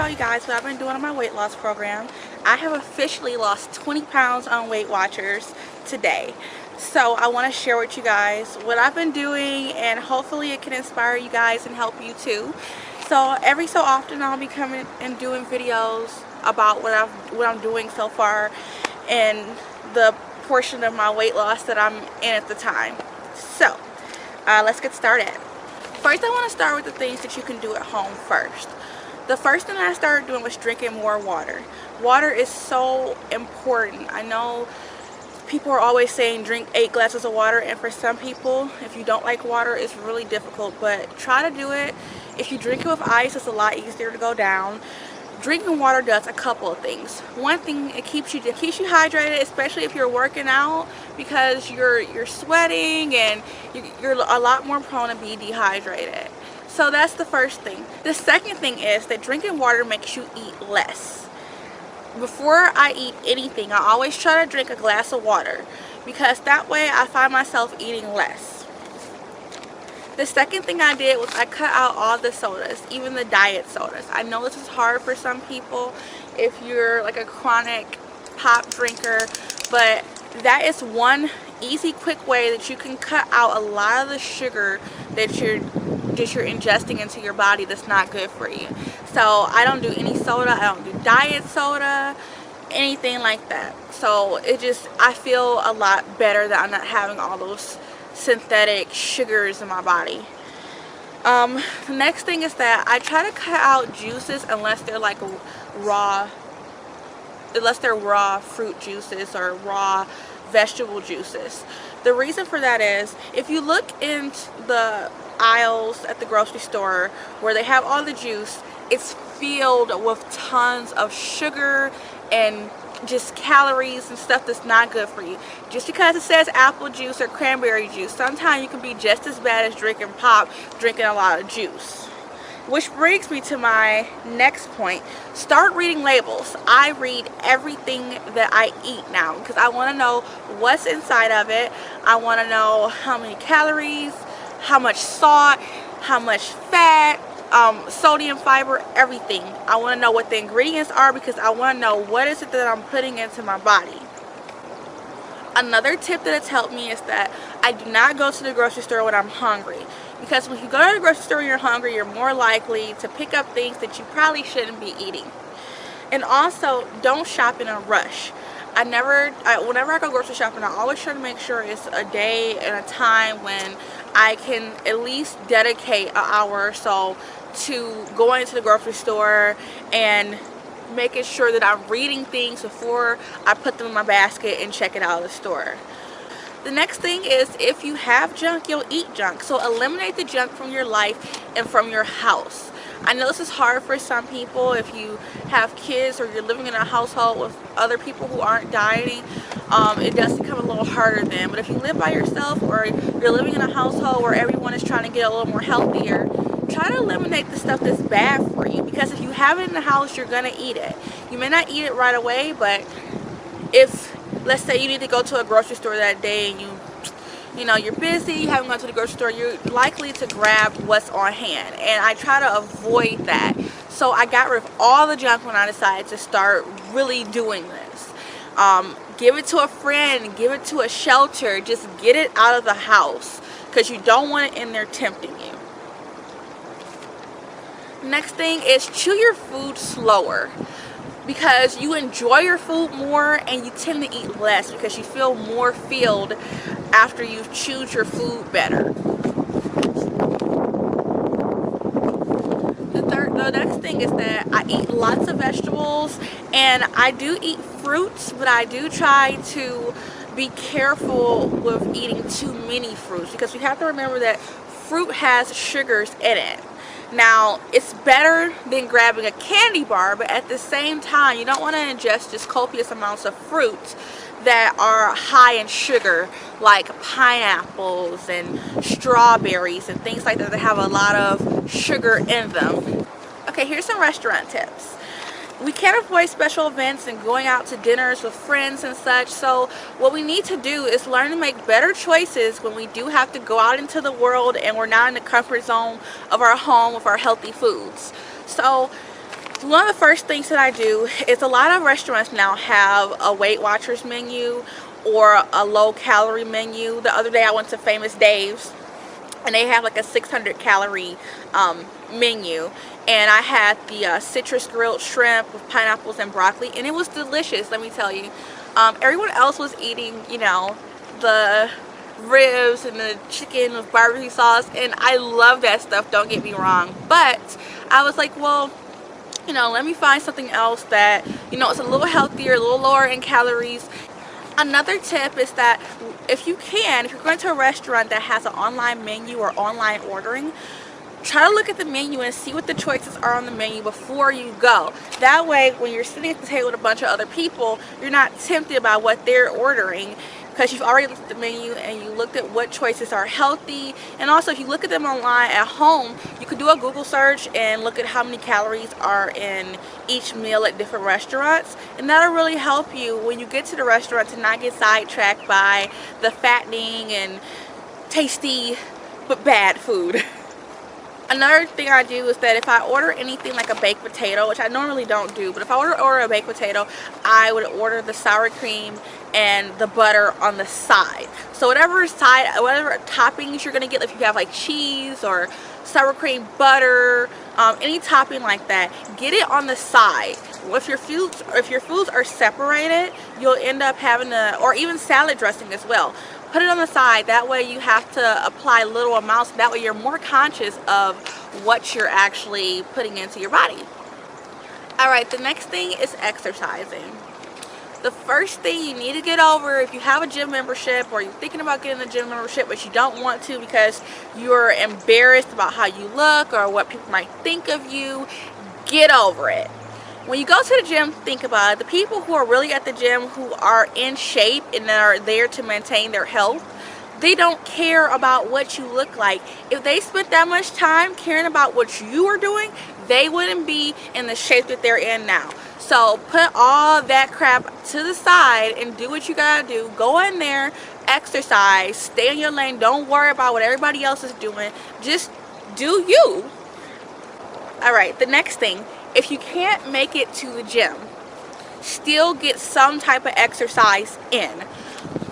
tell you guys what I've been doing on my weight loss program. I have officially lost 20 pounds on Weight Watchers today. So I want to share with you guys what I've been doing, and hopefully it can inspire you guys and help you too. So every so often I'll be coming and doing videos about what I'm doing so far and the portion of my weight loss that I'm in at the time. So let's get started. First, I want to start with the things that you can do at home first. The first thing I started doing was drinking more water. Water is so important. I know people are always saying drink 8 glasses of water, and for some people, if you don't like water, it's really difficult, but try to do it. If you drink it with ice, it's a lot easier to go down. Drinking water does a couple of things. One thing, it keeps you hydrated, especially if you're working out, because you're sweating and you're a lot more prone to be dehydrated. So that's the first thing. The second thing is that drinking water makes you eat less. Before I eat anything, I always try to drink a glass of water, because that way I find myself eating less. The second thing I did was I cut out all the sodas, even the diet sodas. I know this is hard for some people if you're like a chronic pop drinker, but that is one easy, quick way that you can cut out a lot of the sugar that you're ingesting into your body that's not good for you. So I don't do any soda, I don't do diet soda, anything like that. So I feel a lot better that I'm not having all those synthetic sugars in my body. The next thing is that I try to cut out juices unless they're like raw fruit juices or raw vegetable juices. The reason for that is, if you look in the aisles at the grocery store where they have all the juice, it's filled with tons of sugar and just calories and stuff that's not good for you. Just because it says apple juice or cranberry juice, sometimes you can be just as bad as drinking a lot of juice. Which brings me to my next point. Start reading labels. I read everything that I eat now because I want to know what's inside of it. I want to know how many calories, how much salt, how much fat, sodium, fiber, everything. I want to know what the ingredients are because I want to know what is it that I'm putting into my body. Another tip that has helped me is that I do not go to the grocery store when I'm hungry, because when you go to the grocery store and you're hungry, you're more likely to pick up things that you probably shouldn't be eating. And also, don't shop in a rush. Whenever I go grocery shopping, I always try to make sure it's a day and a time when I can at least dedicate an hour or so to going to the grocery store and making sure that I'm reading things before I put them in my basket and check it out of the store. The next thing is, if you have junk, you'll eat junk. So eliminate the junk from your life and from your house. I know this is hard for some people if you have kids or you're living in a household with other people who aren't dieting. It does become a little harder then. But if you live by yourself or you're living in a household where everyone is trying to get a little more healthier, try to eliminate the stuff that's bad for you, because if you have it in the house, you're going to eat it. You may not eat it right away, but if, let's say you need to go to a grocery store that day and you're busy, you haven't gone to the grocery store, you're likely to grab what's on hand. And I try to avoid that. So I got rid of all the junk when I decided to start really doing this. Give it to a friend, give it to a shelter, just get it out of the house, because you don't want it in there tempting you. Next thing is chew your food slower, because you enjoy your food more and you tend to eat less because you feel more filled after you've chewed your food better. The next thing is that I eat lots of vegetables, and I do eat fruits, but I do try to be careful with eating too many fruits, because you have to remember that fruit has sugars in it. Now, it's better than grabbing a candy bar, but at the same time, you don't want to ingest just copious amounts of fruits that are high in sugar, like pineapples and strawberries and things like that that have a lot of sugar in them. Okay, here's some restaurant tips. We can't avoid special events and going out to dinners with friends and such, so what we need to do is learn to make better choices when we do have to go out into the world and we're not in the comfort zone of our home with our healthy foods. So One of the first things that I do is a lot of restaurants now have a Weight Watchers menu or a low calorie menu. The other day I went to Famous Dave's and they have like a 600 calorie menu, and I had the citrus grilled shrimp with pineapples and broccoli, and it was delicious, let me tell you. Everyone else was eating, you know, the ribs and the chicken with barbecue sauce, and I love that stuff, don't get me wrong, but I was like, well, you know, let me find something else that, you know, it's a little healthier, a little lower in calories. Another tip is that if you're going to a restaurant that has an online menu or online ordering, try to look at the menu and see what the choices are on the menu before you go. That way, when you're sitting at the table with a bunch of other people, you're not tempted by what they're ordering, because you've already looked at the menu and you looked at what choices are healthy. And also, if you look at them online at home, you could do a Google search and look at how many calories are in each meal at different restaurants, and that'll really help you when you get to the restaurant to not get sidetracked by the fattening and tasty but bad food. Another thing I do is that if I order anything like a baked potato, which I normally don't do, but if I order a baked potato, I would order the sour cream and the butter on the side. So whatever toppings you're gonna get, if you have like cheese or sour cream, butter, any topping like that, get it on the side. If your foods are separated, you'll end up having or even salad dressing as well. Put it on the side, that way you have to apply little amounts, that way you're more conscious of what you're actually putting into your body. Alright, the next thing is exercising. The first thing you need to get over, if you have a gym membership or you're thinking about getting a gym membership but you don't want to because you're embarrassed about how you look or what people might think of you, get over it. When you go to the gym, think about it. The people who are really at the gym, who are in shape and that are there to maintain their health, they don't care about what you look like. If they spent that much time caring about what you are doing, they wouldn't be in the shape that they're in now. So put all that crap to the side and do what you gotta do. Go in there, exercise, stay in your lane. Don't worry about what everybody else is doing. Just do you. Alright, the next thing. If you can't make it to the gym, still get some type of exercise in.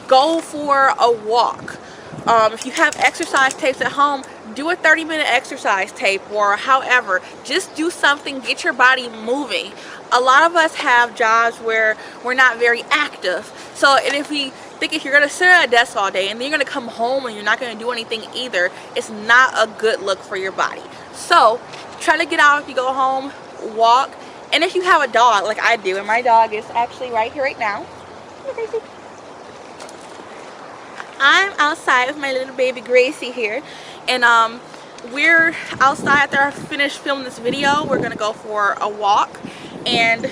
Go for a walk. If you have exercise tapes at home, do a 30-minute exercise tape, or however, just do something, get your body moving. A lot of us have jobs where we're not very active. So, and if you're going to sit at a desk all day and then you're going to come home and you're not going to do anything either, it's not a good look for your body. So, try to get out if you go home, walk. And if you have a dog like I do, and my dog is actually right here right now, I'm outside with my little baby Gracie here, and we're outside. After I finish filming this video, we're gonna go for a walk, and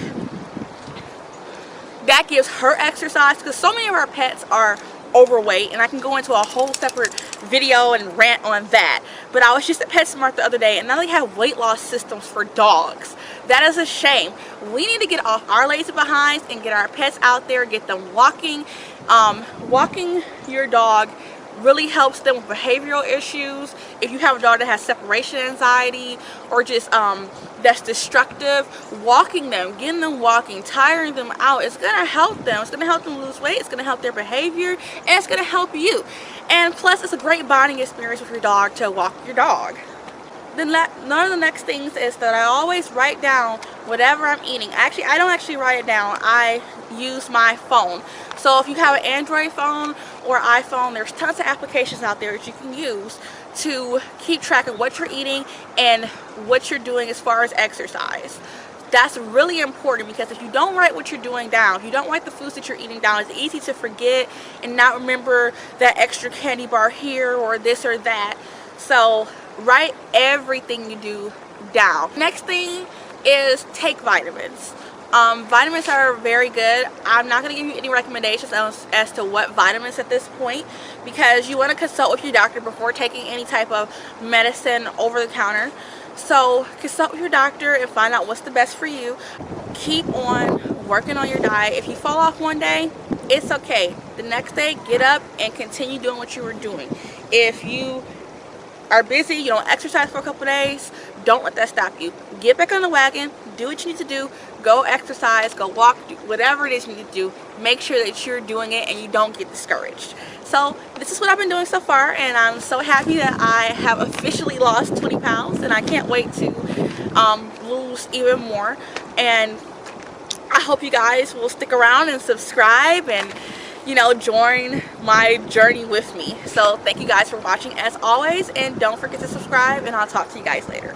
that gives her exercise, because so many of our pets are overweight, and I can go into a whole separate video and rant on that. But I was just at PetSmart the other day, and now they have weight loss systems for dogs. That is a shame. We need to get off our lazy behinds and get our pets out there, get them walking. Walking your dog really helps them with behavioral issues. If you have a dog that has separation anxiety or just that's destructive, walking them, getting them walking, tiring them out, it's gonna help them. It's gonna help them lose weight, it's gonna help their behavior, and it's gonna help you. And plus, it's a great bonding experience with your dog to walk your dog. Then one of the next things is that I always write down whatever I'm eating. Actually, I don't actually write it down. I use my phone. So if you have an Android phone or iPhone, there's tons of applications out there that you can use to keep track of what you're eating and what you're doing as far as exercise. That's really important, because if you don't write what you're doing down, if you don't write the foods that you're eating down, it's easy to forget and not remember that extra candy bar here or this or that. So write everything you do down. Next thing is take vitamins. Vitamins are very good. I'm not going to give you any recommendations as to what vitamins at this point, because you want to consult with your doctor before taking any type of medicine over the counter. So consult with your doctor and find out what's the best for you. Keep on working on your diet. If you fall off one day, it's okay. The next day, get up and continue doing what you were doing. If you are busy, you don't exercise for a couple days, don't let that stop you. Get back on the wagon, do what you need to do. Go exercise, go walk, do whatever it is you need to do. Make sure that you're doing it and you don't get discouraged. So this is what I've been doing so far, and I'm so happy that I have officially lost 20 pounds, and I can't wait to lose even more. And I hope you guys will stick around and subscribe and, you know, join my journey with me. So thank you guys for watching as always, and don't forget to subscribe, and I'll talk to you guys later.